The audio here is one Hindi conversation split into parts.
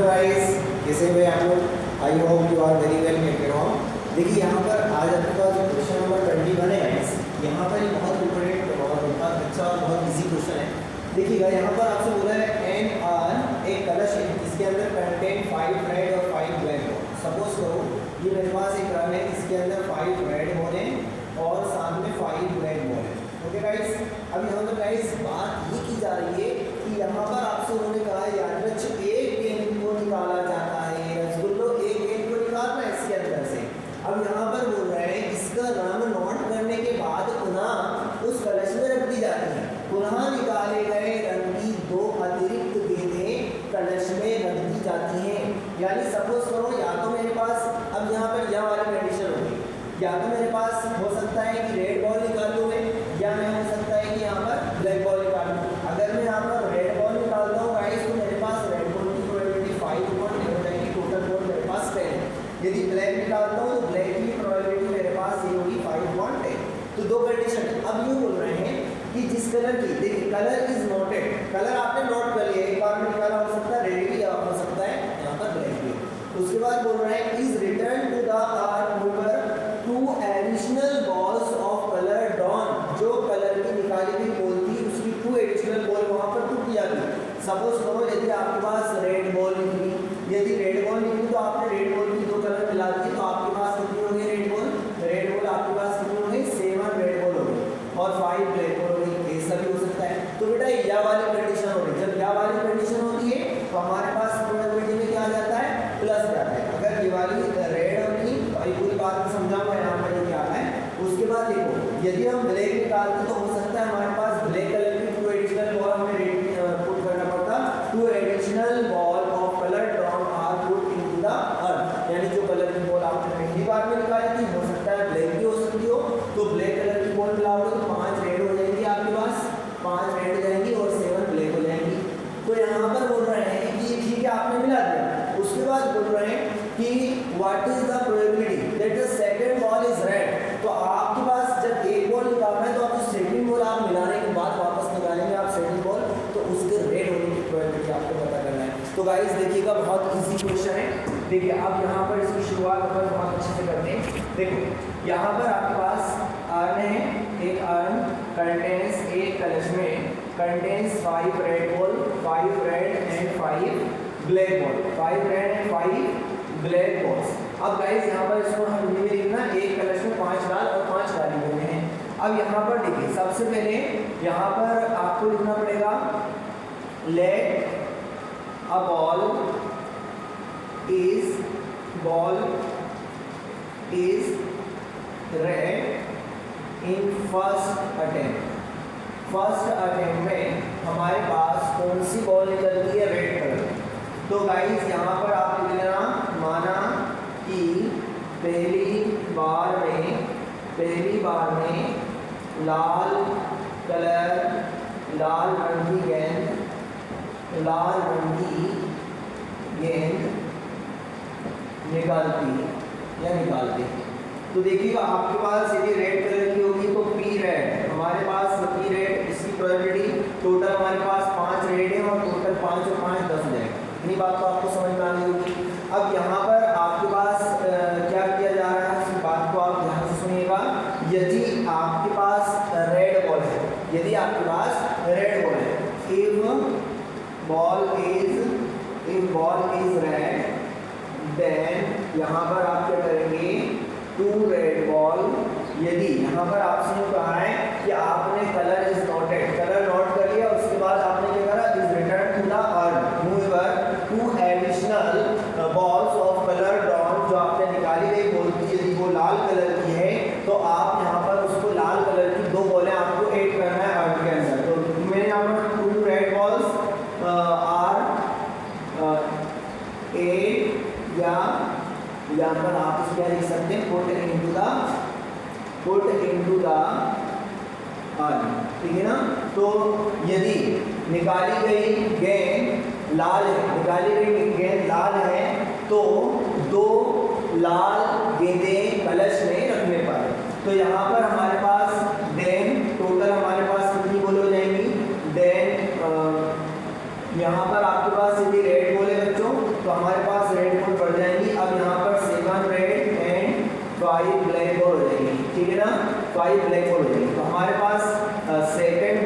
गाइस, कैसे हुए आप लोग? I hope you are very well make on. देखिए यहाँ पर आज आपके पास क्वेश्चन नंबर 21 है गाइस। यहाँ पर ये बहुत इंपॉर्टेंट और बहुत अच्छा और बहुत इजी क्वेश्चन है। देखिएगा यहाँ पर आपसे बोला है एन आर एक कलश है जिसके अंदर कंटेन 5 रेड और 5 ब्लैक बॉल। सपोज करो ये मेरे पास एक रन है इसके अंदर 5 रेड बॉल है और साथ में 5 ब्लैक बॉल है। ओके गाइस, अब यहाँ पर गाइस बात ये की जा रही है कि यहाँ पर आपसे उन्होंने कहा है यार एक गेंद को निकाला जाता है, रसगुल्लो एक गेंद को निकालना है इसके अंदर से। अब यहाँ पर बोल रहे हैं इसका रन नोट करने के बाद पुनः उस कलश में रख दी जाती है। पुनः निकाले गए रन की 2 अतिरिक्त गेंदें कलश में रख दी जाती हैं। यानी सपोज करो या तो मेरे पास अब यहाँ पर यह वाली कंडीशन होगी, या तो मेरे पास हो सकता है कि रेड बॉल निकाल दूँ या मैं हो सकता है कि यहाँ पर ब्लैक बॉल निकाल दूँ। अगर मैं यहाँ पर रेड बॉल निकालता हूँ गाइस तो मेरे पास रेड बॉल की प्रोबेबिलिटी 5 हो जाएगी, टोटल बॉल मेरे पास 10 है। यदि ब्लैक निकालता हूँ तो ब्लैक की प्रोबेबिलिटी मेरे पास ये होगी 5/10। तो दो कंडीशन है। अब यूँ बोल रहे हैं कि जिस कलर की, देखिए कलर इज नोटेड, कलर आपने नोट कर लिया, एक बार में निकाला हो सकता है रेड भी या हो सकता है यहाँ पर ब्लैक भी। उसके बाद बोल रहे हैं is return to the are mover 2 additional balls of colour drawn. जो कलर की निकाली हुई बॉल थी उसकी 2 एडिशनल बॉल वहाँ पर टूट जाती है। सपोज करो यदि आपके पास रेड बॉल निकली, यदि रेड बॉल निकली तो आपने रेड बॉल की 2 कलर मिला दी तो आपके पास कितनी हो गई रेड बॉल? रेड बॉल आपके पास कितनी हो गई? 7 रेड बॉल हो गई और 5 ब्लैक बॉल हो गई। ऐसा भी हो सकता है। तो बेटा यह वाली कंडीशन हो गई। जब यह वाली कंडीशन होती है तो हमारे पास प्रोबेबिलिटी में क्या आ जाता है? प्लस जाता है। अगर ये वाली रेड होगी भाई पूरी बात को समझाऊंगा यहाँ पर क्या है। उसके बाद देखो यदि हम ब्लैक निकालते तो हो सकता है हमारे पास ब्लैक कलर की 2 एडिशनल बॉल हमें रेड पुट करना पड़ता। 2 additional ball of colour drawn are put into the earth. यानी जो कलर की बॉल आपने पहली बार में निकाली थी हो सकता है ब्लैक भी हो सकती हो, तो ब्लैक कलर की बॉल मिलाओगे तो 5 रेड हो जाएंगी आपके पास, 5 रेड हो जाएंगी और 7 ब्लैक हो जाएंगी। तो यहाँ पर बोल रहे हैं कि ठीक है आपने मिला दिया। उसके बाद बोल रहे हैं कि what is the probability that the second ball is red. तो आपके पास जब एक बॉल निकालना है तो आप जो सेकंड बॉल आप मिलाने के बाद वापस निकालेंगे आप सेकंड बॉल, तो उसके रेड होने की प्रोबेबिलिटी आपको पता करना है। तो गाइस देखिएगा बहुत इजी क्वेश्चन है। देखिए अब यहाँ पर इसकी शुरुआत अपन बहुत अच्छे से करते हैं। देखो यहाँ पर आपके पास अर्न है, एक अर्न कंटेन्स एक कलश में contains 5 red ball, 5 red and 5 black ball, 5 red and 5 black balls. अब गाइस यहाँ पर इसको हम हिंदी में लिखना, एक कलश में 5 लाल और 5 काली बॉलें हैं। अब यहाँ पर देखिए सबसे पहले यहाँ पर आपको लिखना पड़ेगा let a ball is red in first attempt. First attempt में हमारे पास कौन सी बॉल निकलती है? Red colour. तो गाइस यहाँ पर आप लिख लेना, माना कि पहली बार में लाल रंग की गेंद निकालती। तो देखिएगा आपके पास यदि रेड कलर की होगी तो पी रेड, हमारे पास पी रेड, इसकी प्रोबेबिलिटी टोटल हमारे पास 5 रेड है और टोटल 5 और 5 10 हो जाएगा। इतनी बात तो आपको समझ में आ गई होगी। अब यहाँ पर आपके पास क्या किया जा रहा है इस बात को आप ध्यान से सुनिएगा। यदि आपके पास रेड बॉल है, यदि आपके पास रेड बॉल है, if ball is red then यहाँ पर आप क्या करेंगे 2 रेड बॉल। यदि यहाँ पर आपसे यूँ कहा है कि आपने colour is noted, colour note कर लिया, उसके बाद आपने क्या करा is return to the earth mover 2 additional balls of colour drawn. जो आपने निकाली गई बॉल की यदि वो लाल कलर की है तो आप यहाँ पर उसको लाल कलर की 2 बॉलें आपको ऐड करना है अर्थ के अंदर। तो मेरे यहाँ पर 2 रेड बॉल्स आर 8 या यहाँ पर आप इसको क्या लिख सकते हैं पुट इनटू द अर्थ। ठीक है ना। तो यदि निकाली गई गेंद लाल है तो 2 लाल गेंदें कलश में रखने पर, तो यहाँ पर हमारे पास देन टोटल हमारे पास कितनी बॉल हो जाएंगी? देन यहाँ पर आपके पास यदि रेड बॉल है बच्चों तो तो आई ब्लैक बॉल हो जाएगी। तो हमारे पास second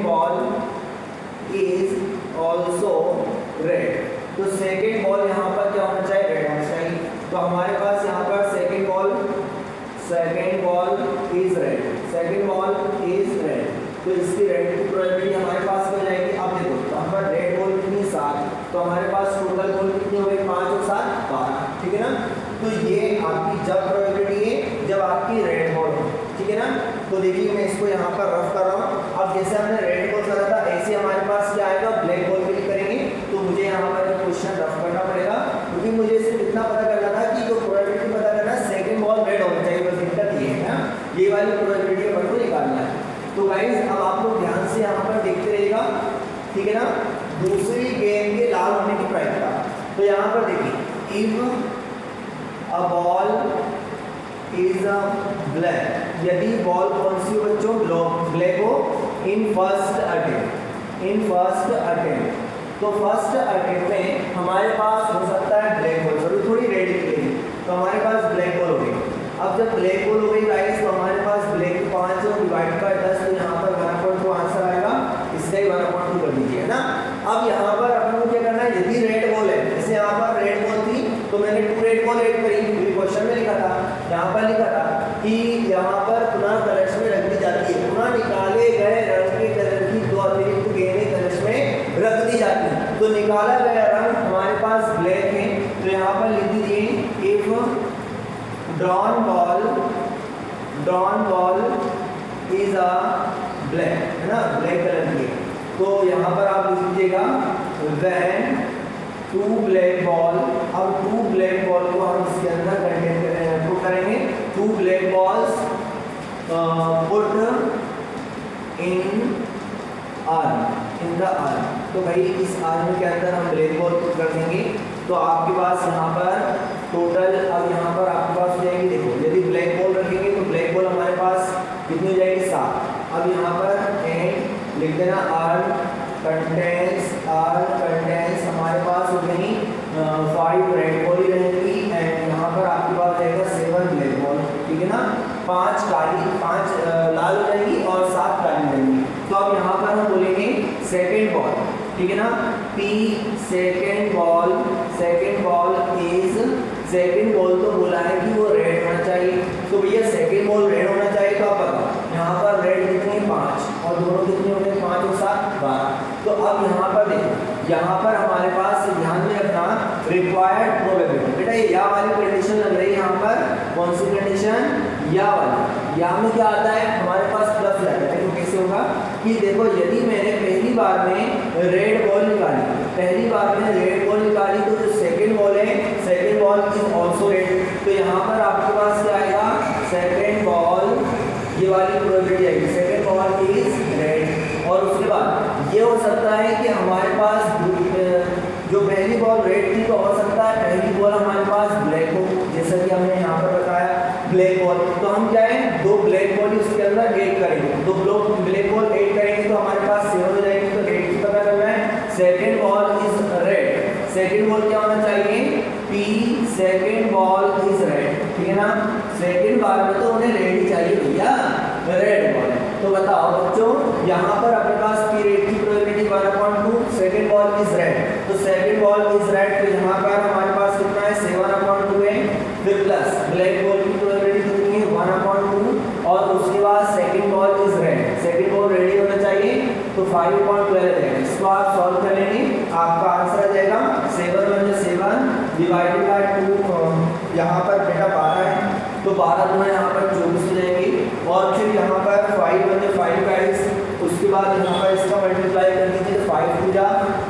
ball is also red. तो सेकेंड बॉल यहाँ पर क्या होना चाहिए, रेड होना चाहिए। तो हमारे पास यहाँ पर सेकेंड बॉल इज रेड, तो इसकी रेड की प्रोबेबिलिटी हमारे पास हो जाएगी। अब देखो तो हम पर रेड बॉल कितनी 7, तो हमारे पास टोटल बॉल कितनी हो गई 5 और 7 12, ठीक है ना। तो ये आपकी जब प्रोबेबिलिटी है जब आपकी रेड बॉल हो, ठीक है ना। तो देखिए मैं इसको यहाँ पर रफ कर रहा हूँ। अब जैसे हमने रेड बॉल करा था ऐसे हमारे पास क्या आएगा, ब्लैक बॉल क्लिक करेंगे। तो मुझे यहाँ पर क्वेश्चन रफ करना पड़ेगा, क्योंकि मुझे सिर्फ इतना पता करना था कि जो प्रोबेबिलिटी पता करना है सेकंड बॉल रेड होना चाहिए, बस दिक्कत ये है ना, ये वाली प्रोबेबिलिटी अपन को निकालना है। तो गाइस अब आप लोग ध्यान से यहाँ पर देखते रहिएगा, ठीक है ना। दूसरी गेंद के लाल होने की प्रायिकता, तो यहाँ पर देखिए if a ball is a black, यदि बॉल कौन सी हो बच्चों, ब्लैक हो, इन फर्स्ट अटेम्प्ट, तो फर्स्ट अटेम्प्ट में हमारे पास हो सकता है ब्लैक बॉल, जरूर थोड़ी रेड निकलेगी, तो हमारे पास ब्लैक बॉल हो गई। अब जब ब्लैक बॉल हो गई गाइस, तो हमारे पास ब्लैक 5 डिवाइड बाय 10, तो यहाँ पर 1/2 आंसर आएगा, इसका ही 1/2 कर दीजिए, है ना। अब यहाँ पर अपन को क्या करना है, यदि रेड बॉल है, जैसे यहाँ पर रेड बॉल थी तो मैंने 2 रेड बॉल ऐड करी, क्वेश्चन में लिखा था, यहाँ पर लिखा था कि यहाँ पर पुनः कलश में रख दी जाती है, पुनः निकाले गए रंग के कलर की 2 अतिरिक्त गेंदें कलश में रख दी जाती है। तो निकाला गया रंग हमारे पास ब्लैक है, तो यहाँ पर लिख दीजिए if drawn ball is a black, है ना, ब्लैक कलर की। तो यहाँ पर आप लिख दीजिएगा व्हेन 2 ब्लैक बॉल, अब 2 ब्लैक बॉल को हम इसके अंदर कंटेंट पुट करेंगे, 2 black balls put in the arm, तो भाई इस आर्म के अंदर हम ब्लैक बॉल पुट कर देंगे। तो आपके पास यहाँ पर टोटल, अब यहाँ पर आपके पास हो जाएगी, देखो यदि ब्लैक बॉल रखेंगे तो ब्लैक बॉल हमारे पास कितनी हो जाएगी 7। अब यहाँ पर एंड लिख देना आर्म कंटेंट्स हमारे पास हो गई 5 रेड बॉल ही रहेंगी, एंड यहाँ पर आपके पास रहेगा 7 ब्लैक बॉल, ठीक है ना। 5 लाल हो जाएंगी और 7 काली रहेंगी। तो अब यहाँ पर हम बोलेंगे सेकेंड बॉल, ठीक है ना, पी सेकेंड बॉल तो बोला है कि वो रेड होना चाहिए, तो भैया सेकेंड बॉल रेड होना चाहिए। तो आप बताओ यहाँ पर रेड कितनी 5 और दोनों कितने हो गए 5 और 7 12। तो अब यहाँ पर देखो, यहाँ पर हमारे पास ध्यान में रखना रिक्वायर्ड प्रोबेबिलिटी, बेटा ये या वाली कंडीशन लग रही है यहाँ पर, कौन सी कंडीशन, या वाली। या में क्या आता है हमारे पास प्लस जाता है, तो कैसे होगा कि देखो यदि मैंने पहली बार में रेड बॉल निकाली तो जो सेकेंड बॉल है, second ball is also red, तो यहाँ पर आपके पास क्या आएगा, सेकेंड बॉल, ये वाली प्रोबेबिलिटी आएगी, सेकेंड बॉल इज रेड। और उसके बाद ये हो सकता है कि हमारे पास जो पहली बॉल रेड थी, तो हो सकता है पहली बॉल हमारे पास ब्लैक हो, जैसा कि हमने यहाँ पर बताया ब्लैक बॉल। तो हम क्या है 2 ब्लैक बॉल उसके अंदर ऐड करेंगे, 2 ब्लैक बॉल ऐड करेंगे तो हमारे पास 7 हो जाएगी। तो रेड की पता करना है, second ball is red, second ball क्या होना चाहिए, P second ball is red, ठीक है ना। सेकेंड बार में तो उन्हें रेड ही चाहिए भैया, रेड बॉल है। तो बताओ बच्चों यहाँ पर अपने पास पी रेड की probability 1/2, second ball is red, तो सेकेंड बॉल इज रेड, तो यहाँ पर हमारे पास कितना है 7/2 है, फिर प्लस ब्लैक बॉल की प्रोबेबिलिटी कितनी है 1/2, और उसके बाद second ball is red, second ball ready होना चाहिए, तो 5.12 रहेगा। इसको आप सॉल्व कर लेंगे, आपका आंसर आ जाएगा 7 डिवाइडेड बाय 2, यहाँ पर बेटा 12 है, तो 12 गुना यहाँ पर 24 हो जाएंगे, और फिर यहाँ पर 5 गाइस, उसके बाद यहाँ पर इसका मल्टीप्लाई कर दीजिए, 5 ×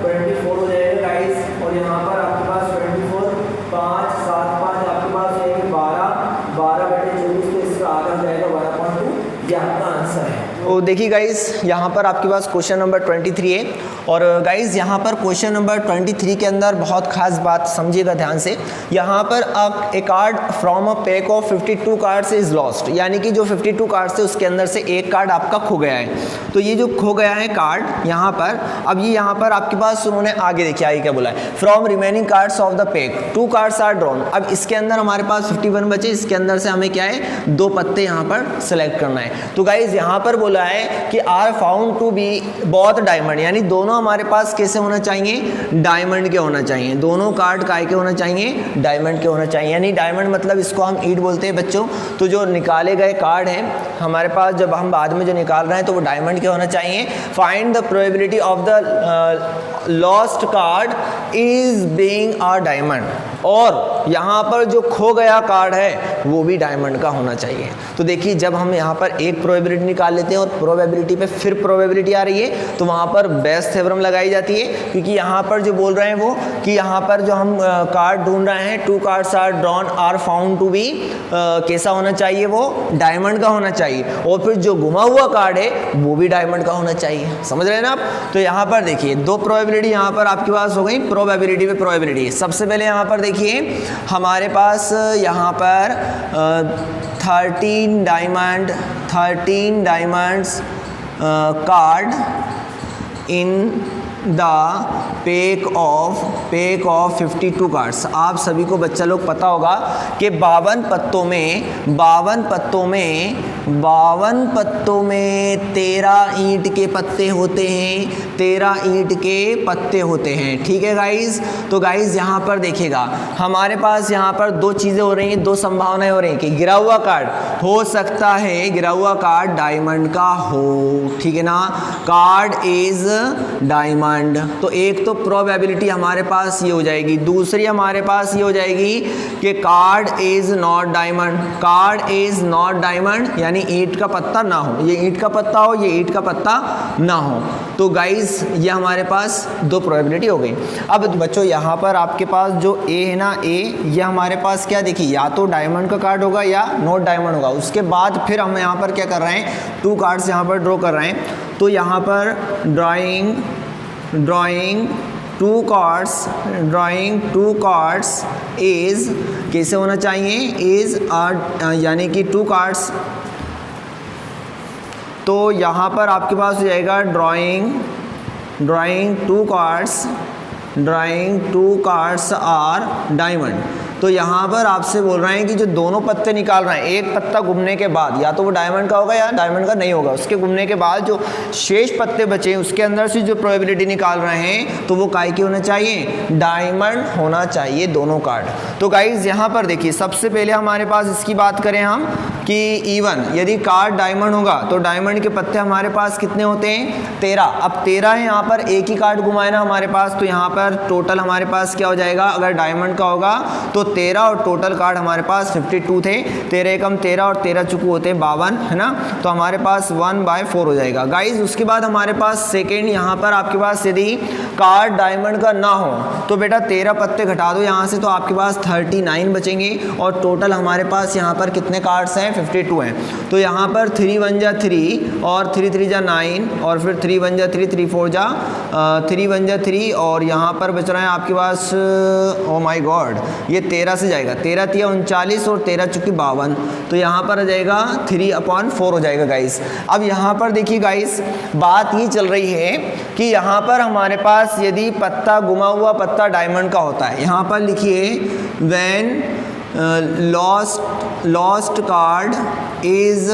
24 हो जाएगा गाइस, और यहाँ पर आपके पास 24 5 7 5 आपके पास हो जाएगी 12 12/24, तो इसका आधा हो जाएगा 1/2, ये आपका आंसर है। तो देखिए गाइस, यहाँ पर आपके पास क्वेश्चन नंबर 23 है। और गाइस यहाँ पर क्वेश्चन नंबर 23 के अंदर बहुत खास बात समझिएगा ध्यान से। यहाँ पर अब a card from a pack of 52 cards is lost, यानी कि जो 52 कार्ड्स थे उसके अंदर से एक कार्ड आपका खो गया है। तो ये जो खो गया है कार्ड यहाँ पर, अब ये यहाँ पर आपके पास उन्होंने आगे देखिए आगे क्या बोला है, from remaining cards of the pack 2 cards are drawn. अब इसके अंदर हमारे पास 51 बचे, इसके अंदर से हमें क्या है 2 पत्ते यहाँ पर सेलेक्ट करना है। तो गाइज यहाँ पर बोला है कि are found to be both diamond, यानी दोनों हमारे पास कैसे होना चाहिए, डायमंड के होना चाहिए। दोनों कार्ड काय के होना चाहिए, डायमंड के होना चाहिए। यानी डायमंड मतलब इसको हम ईट बोलते हैं बच्चों। तो जो निकाले गए कार्ड हैं हमारे पास, जब हम बाद में जो निकाल रहे हैं तो वो डायमंड के होना चाहिए। Find the probability of the lost card is being a diamond, और यहाँ पर जो खो गया कार्ड है वो भी डायमंड का होना चाहिए। तो देखिए जब हम यहाँ पर एक प्रोबेबिलिटी निकाल लेते हैं और प्रोबेबिलिटी पे फिर प्रोबेबिलिटी आ रही है तो वहाँ पर बेस थ्योरम लगाई जाती है, क्योंकि यहाँ पर जो बोल रहे हैं वो कि यहाँ पर जो हम कार्ड ढूंढ रहे हैं 2 cards are drawn are found to be, कैसा होना चाहिए, वो डायमंड का होना चाहिए। और फिर जो गुमा हुआ कार्ड है वो भी डायमंड का होना चाहिए। समझ रहे हैं ना आप। तो यहाँ पर देखिए 2 प्रोबेबिलिटी यहाँ पर आपके पास हो गई, प्रोबेबिलिटी पे प्रोबेबिलिटी। सबसे पहले यहाँ पर देखिए हमारे पास यहाँ पर 13 diamonds card in the pack of 52 cards. आप सभी को बच्चा लोग पता होगा कि 52 पत्तों में 13 ईंट के पत्ते होते हैं, 13 ईंट के पत्ते होते हैं। ठीक है गाइज। तो गाइज यहाँ पर देखिएगा हमारे पास यहाँ पर 2 चीज़ें हो रही हैं, 2 संभावनाएं हो रही हैं कि गिरा हुआ कार्ड हो सकता है, गिरा हुआ कार्ड डायमंड का हो। ठीक है ना, कार्ड इज डायमंड। तो एक तो प्रोबेबिलिटी हमारे पास ये हो जाएगी, दूसरी हमारे पास ये हो जाएगी कि card is not diamond. Card is not diamond यानी ईंट का पत्ता ना हो, ये ईंट का पत्ता हो, ये ईंट का पत्ता ना हो। तो गाइस ये हमारे पास 2 प्रोबेबिलिटी हो गई। अब बच्चों यहाँ पर आपके पास जो ए है ना, ए ये हमारे पास क्या देखिए, या तो डायमंड का कार्ड होगा या नॉट डायमंड होगा। उसके बाद फिर हम यहाँ पर क्या कर रहे हैं, 2 कार्ड्स यहाँ पर ड्रॉ कर रहे हैं। तो यहाँ पर ड्राइंग 2 कार्ड्स इज कैसे होना चाहिए, इज यानी कि 2 कार्ड्स। तो यहाँ पर आपके पास हो जाएगा ड्राइंग 2 कार्ड्स आर डायमंड। तो यहाँ पर आपसे बोल रहे हैं कि जो दोनों पत्ते निकाल रहे हैं, एक पत्ता घूमने के बाद या तो वो डायमंड का होगा या डायमंड का नहीं होगा, उसके घूमने के बाद जो शेष पत्ते बचे उसके अंदर से जो प्रोबेबिलिटी निकाल रहे हैं तो वो काय की होना चाहिए, डायमंड होना चाहिए दोनों कार्ड। तो गाइज यहाँ पर देखिए सबसे पहले हमारे पास इसकी बात करें हम कि इवन यदि कार्ड डायमंड होगा तो डायमंड के पत्ते हमारे पास कितने होते हैं, 13। अब 13 है, यहाँ पर एक ही कार्ड घुमाए ना हमारे पास, तो यहाँ पर टोटल हमारे पास क्या हो जाएगा, अगर डायमंड का होगा तो 13 और टोटल कार्ड हमारे पास 52 थे। 13 कम 13 और 13 चुकू होते हैं 52, है ना। तो हमारे पास 1/4 हो जाएगा गाइज। उसके बाद हमारे पास सेकेंड यहाँ पर आपके पास यदि कार्ड डायमंड का ना हो तो बेटा 13 पत्ते घटा दो यहाँ से, तो आपके पास 39 बचेंगे और टोटल हमारे पास यहाँ पर कितने कार्ड्स हैं, 52 हैं। तो यहाँ पर 3 1 जा 3 और 3 3 जा 9 और फिर 3 1 जा 3 3 4 जा 3 1 जा 3 और यहाँ पर बच रहा है आपके पास, ओ माय गॉड, ये 13 से जाएगा, 13 3 39 और 13 चुकी 52, तो यहाँ पर आ जाएगा 3/4 हो जाएगा गाइस। अब यहाँ पर देखिए गाइस बात ये चल रही है कि यहाँ पर हमारे पास यदि पत्ता गुमा हुआ पत्ता डायमंड का होता है, यहाँ पर लिखिए when lost card is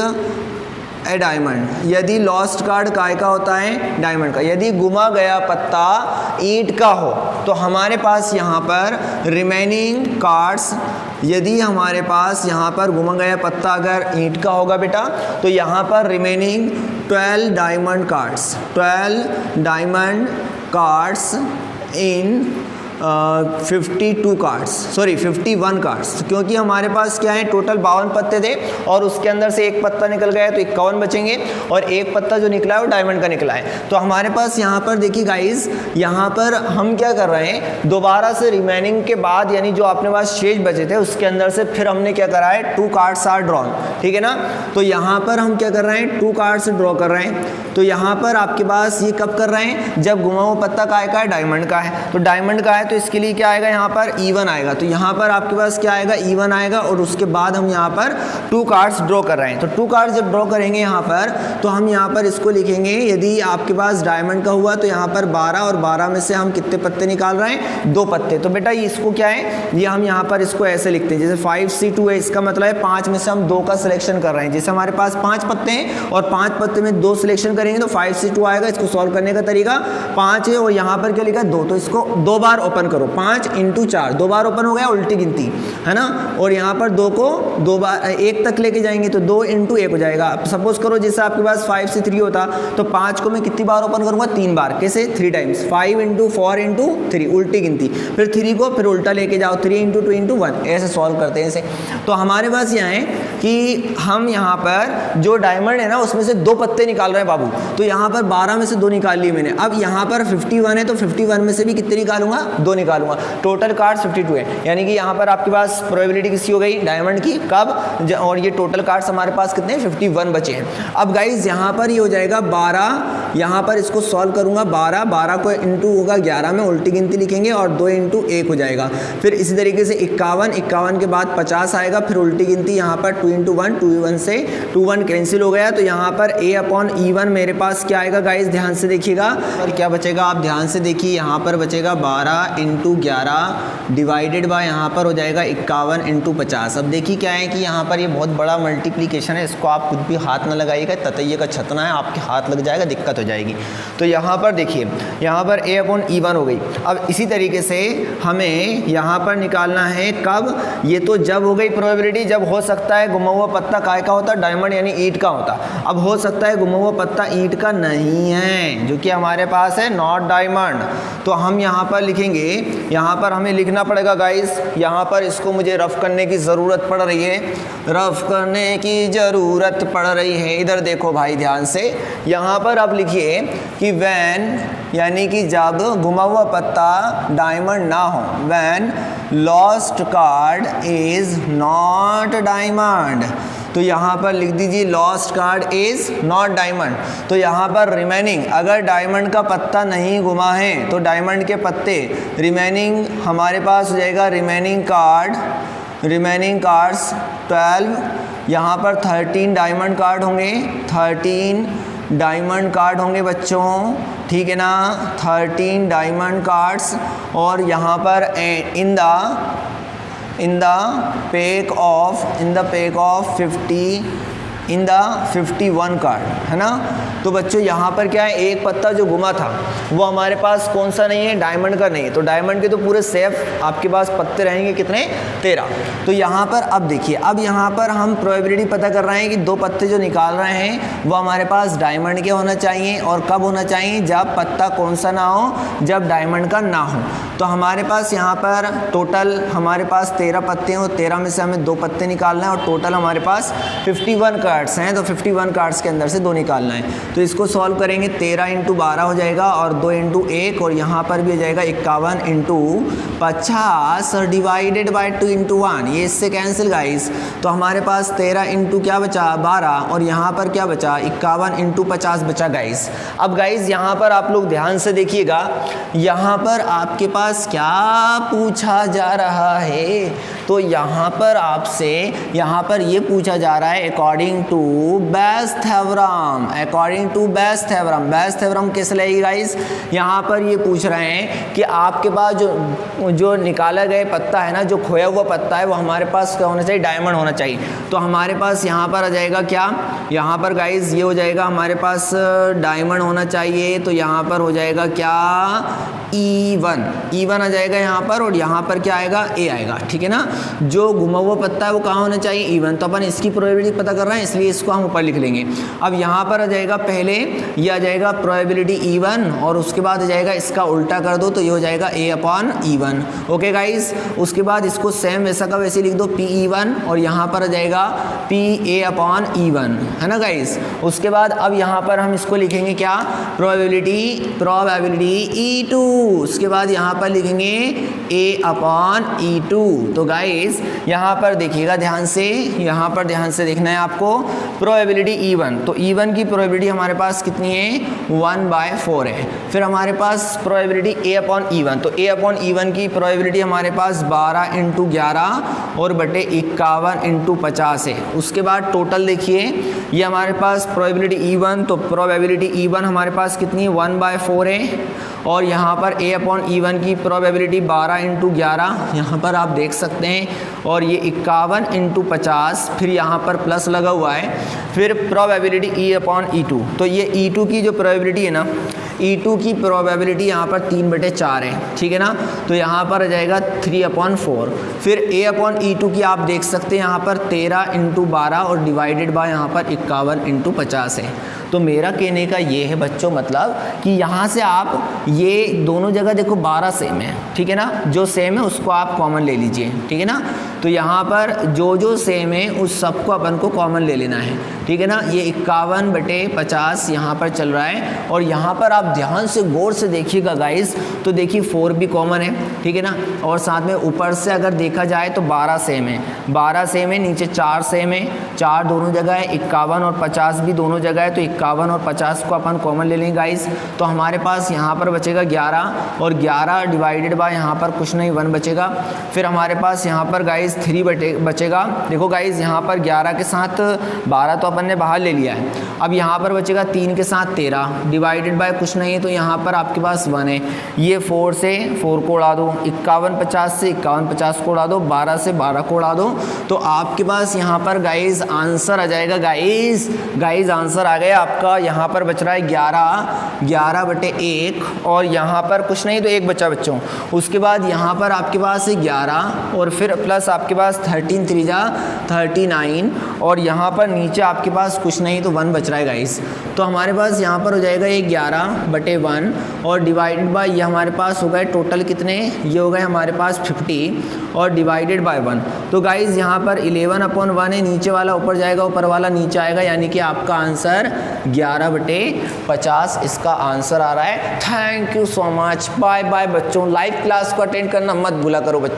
a diamond. यदि लॉस्ट कार्ड काय का होता है, डायमंड का। यदि गुमा गया पत्ता ईंट का हो तो हमारे पास यहाँ पर रिमेनिंग कार्ड्स, यदि हमारे पास यहाँ पर गुमा गया पत्ता अगर ईंट का होगा बेटा तो यहाँ पर remaining 12 diamond cards in 52 cards, sorry 51 cards, क्योंकि हमारे पास क्या है टोटल 52 पत्ते थे और उसके अंदर से एक पत्ता निकल गया है तो 51 बचेंगे और एक पत्ता जो निकला है वो डायमंड का निकला है। तो हमारे पास यहाँ पर देखिए गाइस, यहाँ पर हम क्या कर रहे हैं, दोबारा से रिमेनिंग के बाद यानी जो अपने पास शेष बचे थे उसके अंदर से फिर हमने क्या करा है 2 कार्ड्स आर ड्रॉन, ठीक है ना। तो यहाँ पर हम क्या कर रहे हैं 2 कार्ड्स ड्रॉ कर रहे हैं। तो यहाँ पर आपके पास ये कब कर रहे हैं, जब घुमा हुआ पत्ता काय का है, डायमंड का है। तो डायमंड का है तो इसके लिए क्या आएगा यहाँ पर E1 आएगा। तो यहाँ पर आपके पास क्या आएगा E1 आएगा और उसके बाद हम यहाँ पर 2 कार्ड्स ड्रॉ कर रहे हैं। तो 2 कार्ड्स जब ड्रॉ करेंगे यहाँ पर तो हम यहाँ पर इसको लिखेंगे, यदि आपके पास डायमंड का हुआ तो यहाँ पर 12 और 12 में से हम कितने पत्ते निकाल रहे हैं, 2 पत्ते। तो बेटा इसको क्या है, ये हम यहाँ पर इसको ऐसे लिखते हैं जैसे 5C2 है, इसका मतलब है 5 में से हम 2 का सिलेक्शन कर रहे हैं। जैसे हमारे पास 5 पत्ते हैं और 5 पत्ते में 2 सिलेक्शन करेंगे तो 5C2 आएगा। इसको सॉल्व करने का तरीका 5 है और यहाँ पर क्या लिखा है 2, तो इसको 2 बार ओपन करो, 5 × 4, 2 बार ओपन हो गया, उल्टी गिनती है ना। और यहाँ पर 2 को 2 बार 1 तक लेके जाएंगे तो 2 × 1 हो जाएगा। अब सपोज करो जैसे आपके पास 5 से 3 होता तो 5 को मैं कितनी बार ओपन करूँगा, 3 बार। कैसे, 3 टाइम्स, 5 × 4 × 3, उल्टी गिनती, फिर 3 को फिर उल्टा लेके जाओ, 3 × 2 × 1, ऐसे सॉल्व करते हैं इसे। तो हमारे पास यहाँ है कि हम यहाँ पर जो डायमंड है ना उसमें से 2 पत्ते निकाल रहे हैं बाबू। तो यहाँ पर 12 में से 2 निकाल लिए मैंने। अब यहाँ पर 51 है तो 51 में से भी कितने निकालूंगा, 2 निकालूंगा। टोटल कार्ड्स 52 है, यानी कि यहाँ पर आपके पास प्रोबेबिलिटी किसकी हो गई, डायमंड की। कब, और ये टोटल कार्ड्स हमारे पास कितने 51 बचे हैं। अब गाइज यहाँ पर ये हो जाएगा 12, यहाँ पर इसको सॉल्व करूंगा 12 को इंटू होगा 11 में, उल्टी गिनती लिखेंगे और 2 × 1 हो जाएगा। फिर इसी तरीके से 51 के बाद 50 आएगा, फिर उल्टी गिनती यहाँ पर 2 × 1, 2 1 से 2 1 कैंसिल हो गया। तो यहाँ पर A/E1 मेरे पास क्या आएगा गाइज, ध्यान से देखिएगा और क्या बचेगा, आप ध्यान से देखिए, यहाँ पर बचेगा 12 × 11 डिवाइडेड बाय यहाँ पर हो जाएगा 51 × 50। अब देखिए क्या है कि यहाँ पर ये बहुत बड़ा मल्टीप्लिकेशन है, इसको आप खुद भी हाथ ना लगाइएगा, ततैये का छतना है, आपके हाथ लग जाएगा, दिक्कत हो जाएगी। तो यहाँ पर देखिए, यहाँ पर A/E1 हो गई। अब इसी तरीके से हमें यहाँ पर निकालना है कब, ये तो जब हो गई प्रोबेबिलिटी, जब हो सकता है घुमा हुआ पत्ता काय का होता, डायमंड यानी ईंट का होता। अब हो सकता है घुमा हुआ पत्ता ईंट का नहीं है, जो कि हमारे पास है नॉट डायमंड। तो हम यहाँ पर लिखेंगे, यहाँ पर हमें लिखना पड़ेगा गाइस, यहाँ पर इसको मुझे रफ करने की ज़रूरत पड़ रही है, रफ करने की ज़रूरत पड़ रही है। इधर देखो भाई ध्यान से, यहाँ पर आप लिखिए कि व्हेन, यानी कि जब घुमा हुआ पत्ता डायमंड ना हो, when lost card is not diamond. तो यहाँ पर लिख दीजिए lost card is not diamond. तो यहाँ पर रिमेनिंग, अगर डायमंड का पत्ता नहीं घुमा है तो डायमंड के पत्ते रिमेनिंग हमारे पास हो जाएगा, रिमेनिंग कार्ड्स 12, यहाँ पर 13 डायमंड कार्ड होंगे, 13 डायमंड कार्ड होंगे बच्चों, ठीक है ना, 13 डायमंड कार्ड्स। और यहाँ पर in the pack of 51 card, है ना। तो बच्चों यहाँ पर क्या है, एक पत्ता जो गुमा था वो हमारे पास कौन सा नहीं है, डायमंड का नहीं है। तो डायमंड के तो पूरे सेफ आपके पास पत्ते रहेंगे, कितने, 13। तो यहाँ पर अब देखिए, अब यहाँ पर हम प्रोबेबिलिटी पता कर रहे हैं कि 2 पत्ते जो निकाल रहे हैं वो हमारे पास डायमंड के होना चाहिए। और कब होना चाहिए, जब पत्ता कौन सा ना हो, जब डायमंड का ना हो। तो हमारे पास यहाँ पर टोटल हमारे पास 13 पत्ते हैं और 13 में से हमें 2 पत्ते निकालना है और टोटल हमारे पास 51 कार्ड्स हैं। तो 51 कार्ड्स के अंदर से 2 निकालना है। तो इसको सॉल्व करेंगे, 13 × 12 हो जाएगा और 2 × 1, और यहाँ पर भी हो जाएगा 51 × 50 डिवाइडेड बाय 2 × 1, ये इससे कैंसिल गाइस। तो हमारे पास 13 × क्या बचा, 12, और यहाँ पर क्या बचा, 51 × 50 बचा गाइस। अब गाइस यहाँ पर आप लोग ध्यान से देखिएगा, यहाँ पर आपके पास क्या पूछा जा रहा है। तो यहाँ पर आपसे यहाँ पर ये पूछा जा रहा है according to Bayes theorem, Bayes theorem कैसे लगेगी गाइस। यहाँ पर ये पूछ रहे हैं कि आपके पास जो निकाला गया पत्ता है ना, जो खोया हुआ पत्ता है, वो हमारे पास क्या होना चाहिए, डायमंड होना चाहिए। तो हमारे पास यहाँ पर आ जाएगा क्या, यहाँ पर गाइस ये हो जाएगा हमारे पास डायमंड होना चाहिए। तो यहाँ पर हो जाएगा क्या, E1 आ जाएगा यहाँ पर, और यहाँ पर क्या आएगा, A आएगा, ठीक है ना। जो घुमा हुआ पत्ता है वो कहाँ होना चाहिए, इवन। तो अपन इसकी प्रोबेबिलिटी पता कर रहे हैं, इसलिए इसको हम ऊपर लिख लेंगे। अब यहाँ पर आ जाएगा पहले ये आ जाएगा प्रोबेबिलिटी इवन, और उसके बाद आ जाएगा इसका उल्टा कर दो तो ये हो जाएगा a upon even. Okay guys, उसके बाद इसको सेम वैसा का वैसे लिख दो p इवन, और यहाँ पर आ जाएगा p a अपॉन इवन, है ना गाइज। उसके बाद अब यहाँ पर हम इसको लिखेंगे क्या, प्रोबेबिलिटी E2, उसके बाद यहाँ पर लिखेंगे a अपॉन E2। तो गाइज यहाँ पर देखिएगा ध्यान से, यहाँ पर ध्यान से देखना है आपको, प्रोबेबिलिटी E1, तो E1 की प्रोबेबिलिटी हमारे पास कितनी है, 1/4 है। फिर हमारे पास प्रोबेबिलिटी a अपॉन E1, तो a अपॉन E1 की प्रोबेबिलिटी हमारे पास 12 × 11 और बटे 51 × 50 है। उसके बाद टोटल देखिए, ये हमारे पास प्रोबेबिलिटी E1, तो प्रोबेबिलिटी E1 हमारे पास कितनी 1/4 है, और यहाँ पर a अपॉन E1 की प्रोबेबिलिटी 12 × 11 यहाँ पर आप देख सकते हैं, और ये 51 × 50, फिर यहाँ पर प्लस लगा हुआ है, फिर प्रोबेबिलिटी E अपॉन E2। तो ये E2 की जो प्रोबेबिलिटी है ना, E2 की प्रोबेबिलिटी यहाँ पर 3/4 है, ठीक है ना। तो यहाँ पर आ जाएगा 3/4। फिर a अपॉन E2 की आप देख सकते हैं यहाँ पर 13 × 12 और डिवाइडेड बाय यहाँ पर 51 × 50 है। तो मेरा कहने का ये है बच्चों, मतलब कि यहाँ से आप ये दोनों जगह देखो 12 सेम है, ठीक है ना, जो सेम है उसको आप कॉमन ले लीजिए, ठीक है ना। तो यहाँ पर जो सेम है उस सबको अपन को कॉमन ले लेना है, ठीक है ना। ये 51/50 यहाँ पर चल रहा है, और यहाँ पर आप ध्यान से गौर से देखिएगा गाइस, तो देखिए 4 भी कॉमन है, ठीक है ना, और साथ में ऊपर से अगर देखा जाए तो 12 सेम है, 12 सेम है, नीचे 4 सेम है, 4 दोनों जगह है, 51 और 50 भी दोनों जगह है, तो 51 और 50 को अपन कॉमन ले लेंगे गाइस। तो हमारे पास यहाँ पर बचेगा 11, और 11 डिवाइडेड बाय यहाँ पर कुछ नहीं 1 बचेगा। फिर हमारे पास यहाँ पर गाइस 3 बचेगा। देखो गाइस यहाँ पर 11 के साथ 12 तो अपन ने बाहर ले लिया है, अब यहाँ पर बचेगा 3 के साथ 13 डिवाइडेड बाय कुछ नहीं है, तो यहाँ पर आपके पास 1 है। ये 4 से 4 को उड़ा दो, 51/50 से 51/50 को उड़ा दो, 12 से 12 को उड़ा दो, तो आपके पास यहाँ पर गाइस आंसर आ जाएगा। गाइस आंसर आ गया आपका। यहाँ पर बच रहा है 11/1, और यहाँ पर कुछ नहीं तो 1 बचा बच्चों। उसके बाद यहाँ पर आपके पास है 11, और फिर प्लस आपके पास 13 3 जा 39, और यहाँ पर नीचे आपके पास कुछ नहीं तो 1 बच रहा है गाइस। तो हमारे पास यहाँ पर हो जाएगा ये 11/1, और डिवाइडेड बाय ये हमारे पास हो गए टोटल कितने, ये हो गए हमारे पास 50, और डिवाइडेड बाय 1। तो गाइस यहाँ पर 11/1 है, नीचे वाला ऊपर जाएगा, ऊपर वाला नीचे आएगा, यानी कि आपका आंसर 11/50 इसका आंसर आ रहा है। Thank you so much, bye bye बच्चों। लाइव क्लास को अटेंड करना मत भूला करो बच्चों।